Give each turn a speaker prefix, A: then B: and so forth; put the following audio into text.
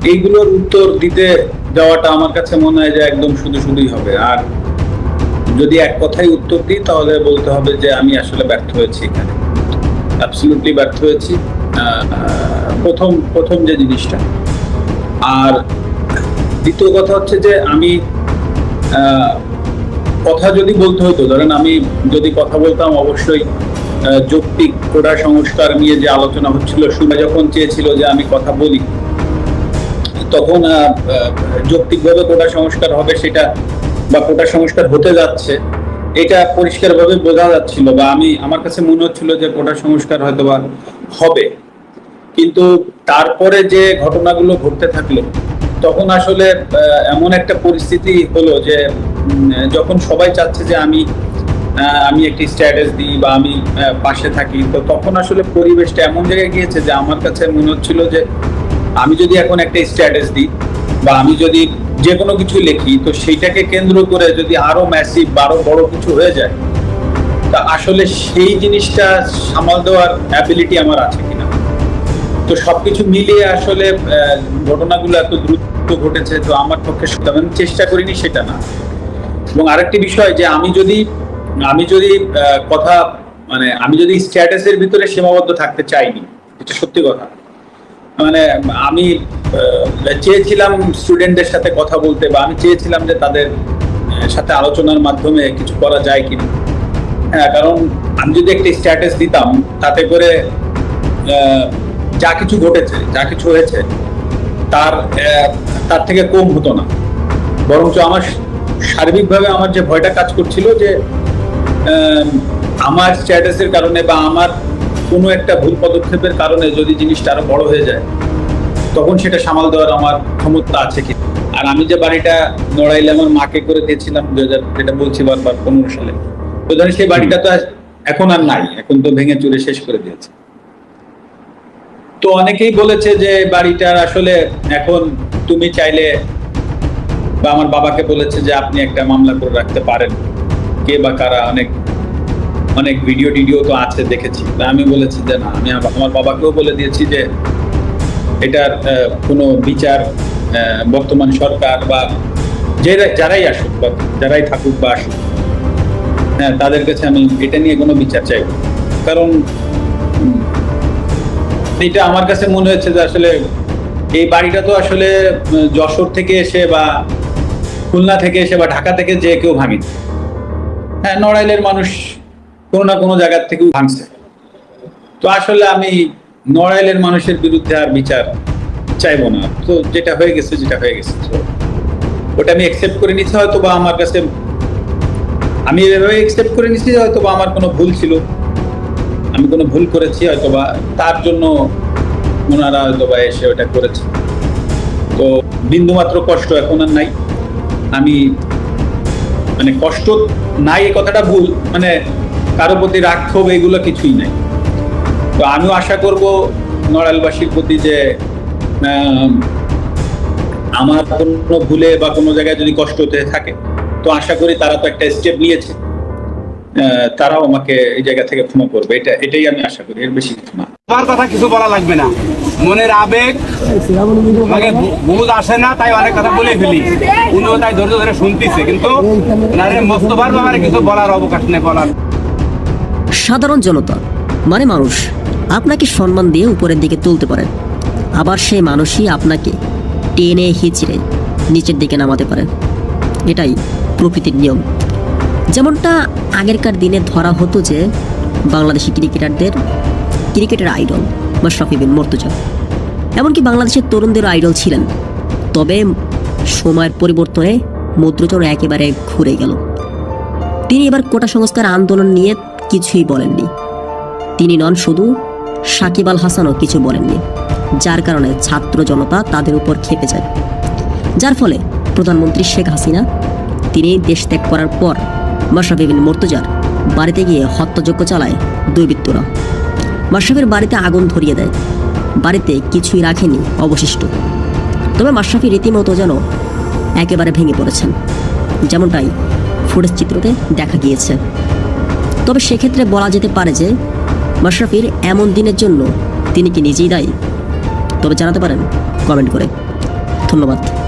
A: এইগুলোর উত্তর দিতে যাওয়াটা আমার কাছে মনে হয় যে একদম শুধুই হবে। আর যদি এক কথায় উত্তর দিই তাহলে বলতে হবে যে আমি আসলে ব্যর্থ হয়েছি, এখানে অ্যাবসলিউটলি ব্যর্থ হয়েছি। প্রথম প্রথম যে জিনিসটা। আর দ্বিতীয় কথা হচ্ছে যে আমি কথা যদি বলতে হতো, ধরেন আমি যদি কথা বলতাম, অবশ্যই যৌক্তিক কোটা সংস্কার নিয়ে যে আলোচনা হচ্ছিল, শুনে যখন চেয়েছিল যে আমি কথা বলি, তখন যৌক্তিকভাবে কোটা সংস্কার হবে সেটা, বা কোটা সংস্কার হতে যাচ্ছে এটা পরিষ্কারভাবে বোঝা যাচ্ছিল, বা আমার কাছে মনে হচ্ছিল যে কোটা সংস্কার হয়তো বা হবে। কিন্তু তারপরে যে ঘটনাগুলো ঘটতে থাকলো, তখন আসলে এমন একটা পরিস্থিতি হলো যে যখন সবাই চাচ্ছে যে আমি একটি স্ট্যাটাস দিই বা আমি পাশে থাকি, তো তখন আসলে পরিবেশটা এমন জায়গায় গিয়েছে যে আমার কাছে মনে হচ্ছিল যে আমি যদি এখন একটা স্ট্যাটাস দিই বা আমি যদি যে কোনো কিছু লিখি, তো সেইটাকে কেন্দ্র করে যদি আরো ম্যাসিভ বা আরো বড় কিছু হয়ে যায়, তা আসলে সেই জিনিসটা সামাল দেওয়ার অ্যাবিলিটি আমার আছে কিনা। তো সবকিছু মিলিয়ে আসলে ঘটনাগুলো এত দ্রুত ঘটেছে, তো আমার পক্ষে আমি চেষ্টা করিনি সেটা না। এবং আরেকটি বিষয় যে আমি যদি কথা মানে আমি যদি স্ট্যাটাসের ভিতরে সীমাবদ্ধ থাকতে চাইনি, এটা সত্যি কথা। মানে আমি চেয়েছিলাম স্টুডেন্টদের সাথে কথা বলতে, বা আমি চেয়েছিলাম যে তাদের সাথে আলোচনার মাধ্যমে কিছু করা যায় কিনা। হ্যাঁ, কারণ আমি যদি একটা স্ট্যাটাস দিতাম, তাতে করে যা কিছু ঘটেছে, যা কিছু হয়েছে, তার তার থেকে কম হতো না। বরঞ্চ আমার সার্বিকভাবে আমার যে ভয়টা কাজ করছিল যে আমার স্ট্যাটাসের কারণে বা আমার কোনো একটা ভুল পদক্ষেপের কারণে যদি জিনিসটা আরো বড় হয়ে যায়, তখন সেটা সামাল দেওয়ার আমার ক্ষমতা আছে কি। আর আমি যে বাড়িটা নড়াইলে আমার মাকে করে দিয়েছিলাম 2000, যেটা বলছি বারবার, 15 সালে, তো ধরেন সেই বাড়িটা তো এখন আর নাই, এখন তো ভেঙে চুরে শেষ করে দিয়েছে। তো অনেকেই বলেছে যে বাড়িটার আসলে এখন তুমি চাইলে, বা আমার বাবাকে বলেছে যে আপনি একটা মামলা করে রাখতে পারেন, কে বা কারা, অনেক অনেক ভিডিও টিডিও তো আছে, দেখেছি। আমি বলেছি যে না, আমি আমার বাবাকেও বলে দিয়েছি যে এটার কোনো বিচার বর্তমান সরকার বা যারাই আসুক বা যারাই থাকুক বা আসুক, হ্যাঁ, তাদের কাছে আমি এটা নিয়ে কোনো বিচার চাইব। কারণ এটা আমার কাছে মনে হচ্ছে যে আসলে এই বাড়িটা তো আসলে যশোর থেকে এসে বা খুলনা থেকে এসে বা ঢাকা থেকে যে কেউ ভাঙি। হ্যাঁ, নড়াইলের মানুষ কোনো না কোনো জায়গার থেকেও ভাঙছে। তো আসলে আমি নড়াইলের মানুষের বিরুদ্ধে আর বিচার চাইবো না। তো যেটা হয়ে গেছে তো ওটা আমি একসেপ্ট করে নিচ্ছি। হয়তো বা আমার কাছে, আমি এভাবে একসেপ্ট করে নিচ্ছি হয়তো বা আমার কোনো ভুল ছিল, আমি কোনো ভুল করেছি, হয়তো বা তার জন্য ওনারা হয়তো বা এসে ওটা করেছে। তো বিন্দুমাত্র কষ্ট এখন আর নাই। আমি মানে কষ্ট নাই, এই কথাটা ভুল, মানে কারো প্রতি রাগ ক্ষোভ এগুলো কিছুই নাই। তো আমিও আশা করব নড়াইলবাসীর প্রতি যে আমার কোনো ভুলে বা কোনো জায়গায় যদি কষ্ট হতে থাকে, তো আশা করি তারা তো একটা স্টেপ নিয়েছে, তারাও আমাকে এই জায়গা থেকে ক্ষমা করবে। এটাই আমি আশা করি, এর বেশি কিছু না।
B: আমার কথা কিছু বলা লাগবে না, মনের আবেগ আমাকে বুঝ আসে না, তাই অনেক কথা বলে ফেলি। উনিও তাই ধৈর্য ধরে শুনতেছে, কিন্তু মোস্তফার ব্যাপারে কিছু বলার অবকাশ নেই বলার।
C: সাধারণ জনতা মানে মানুষ আপনাকে সম্মান দিয়ে উপরের দিকে তুলতে পারে, আবার সেই মানুষই আপনাকে টেনে হিচড়ে নিচের দিকে নামাতে পারে। এটাই প্রকৃতির নিয়ম। যেমনটা আগেরকার দিনে ধরা হতো যে বাংলাদেশি ক্রিকেটের আইডল মাশরাফি বিন মুর্তজা, এমনকি বাংলাদেশের তরুণদের আইডল ছিলেন। তবে সময়ের পরিবর্তনে মুর্তজা একেবারে ঘুরে গেল। তিনি এবার কোটা সংস্কার আন্দোলন নিয়ে কিছুই বলেননি। তিনি নন, শুধু সাকিব আল হাসানও কিছু বলেননি, যার কারণে ছাত্র জনতা তাদের উপর খেপে যায়। যার ফলে প্রধানমন্ত্রী শেখ হাসিনা তিনি দেশ ত্যাগ করার পর মাশরাফি বিন মুর্তজার বাড়িতে গিয়ে হত্যাযজ্ঞ চালায় দুর্বৃত্তরা। মাশরাফির বাড়িতে আগুন ধরিয়ে দেয়, বাড়িতে কিছুই রাখেনি অবশিষ্ট। তবে মাশরাফি রীতিমতো যেন একেবারে ভেঙে পড়েছেন, যেমনটাই ফুটেজ চিত্রতে দেখা গিয়েছে। তবে সেক্ষেত্রে বলা যেতে পারে যে মাশরাফির এমন দিনের জন্য তিনি কি নিজেই দায়ী? তবে জানাতে পারেন কমেন্ট করে। ধন্যবাদ।